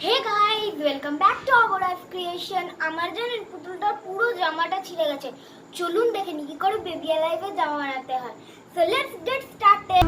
Hey guys, welcome back to our life creation. আমার জানেন পুতুলটার পুরো জামাটা ছিঁড়ে গেছে। চলুন দেখে নি কি করে বেবি লাইফে জামা বানাতে হয়। So let's get started.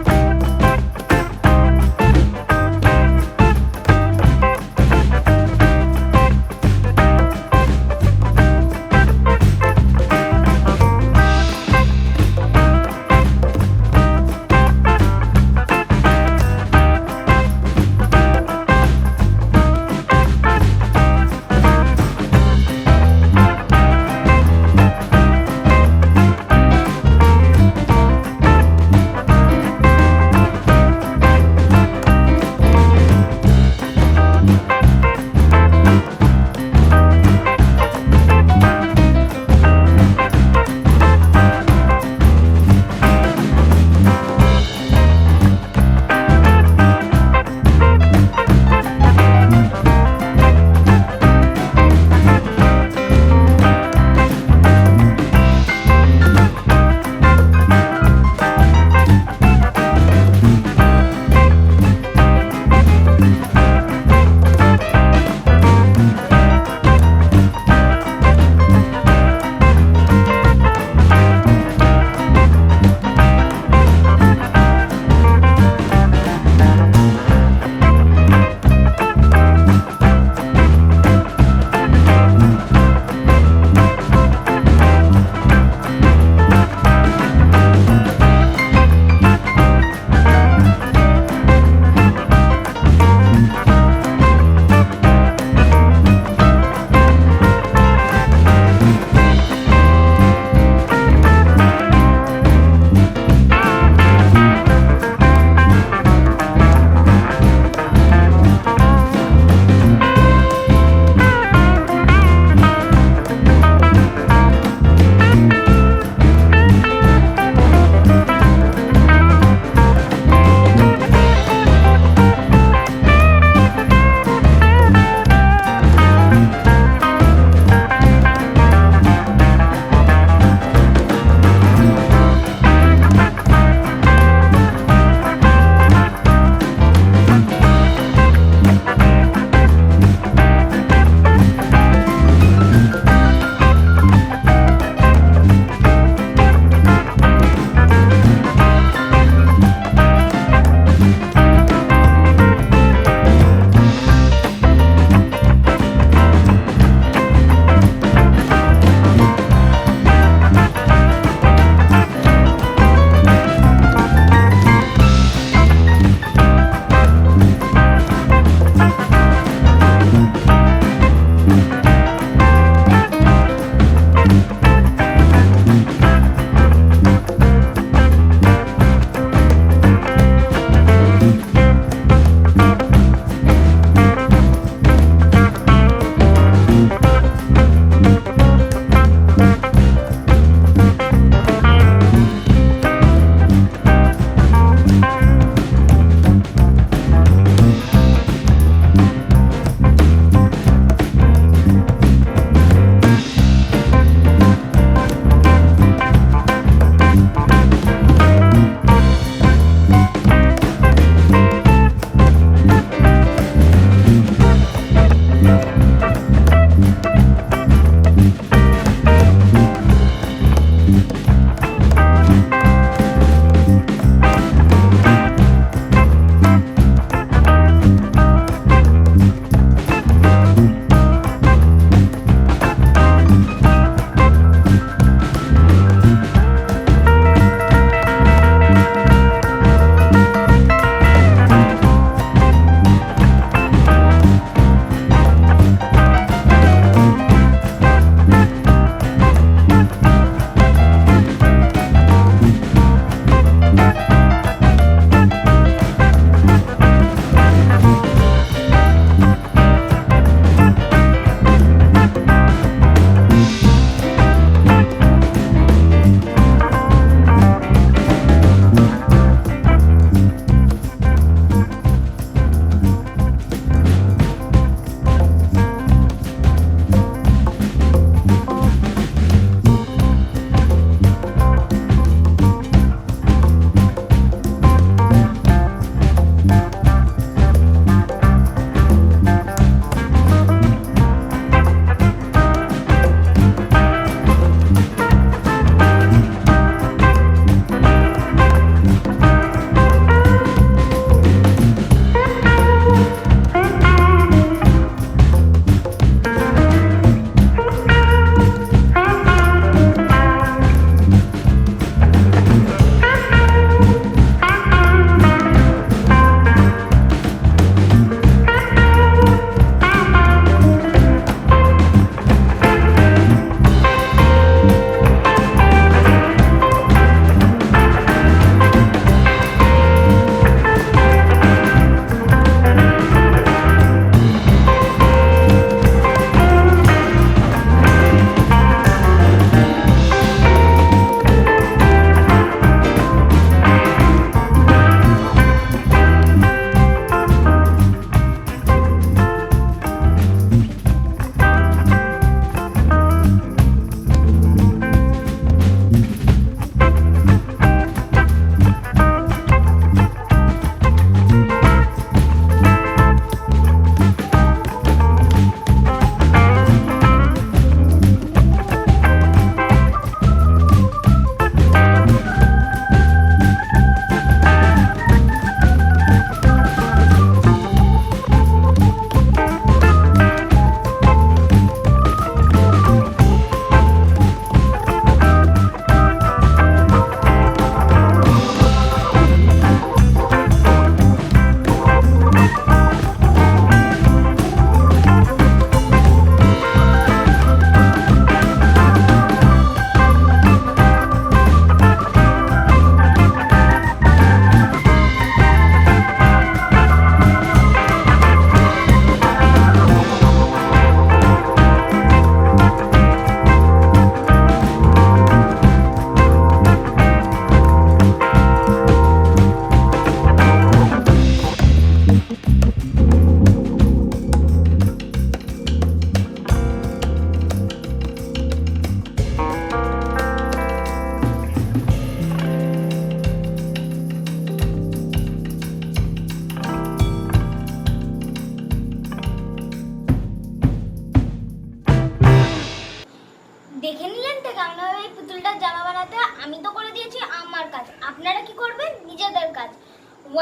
দেখে নিলেন তো কেমন ভাবে এই পুতুলটার জামা বানাতে হয়? আমি তো করে দিয়েছি আমার কাজ, আপনারা কি করবেন? নিজেদের কাজ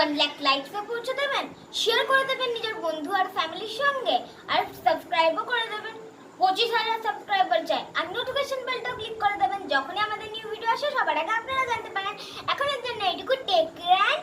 1 লাখ লাইকসে পৌঁছে দেবেন, শেয়ার করে দেবেন নিজের বন্ধু আর ফ্যামিলির সঙ্গে, আর সাবস্ক্রাইবও করে দেবেন। 25,000 সাবস্ক্রাইবার চাই, আর নোটিফিকেশন বেলটা ক্লিক করে দেবেন, যখনই আমাদের নিউ ভিডিও আসে সবার আগে আপনারা জানতে পারেন। এখনের জন্য এইটুকু, টেক কেয়ার।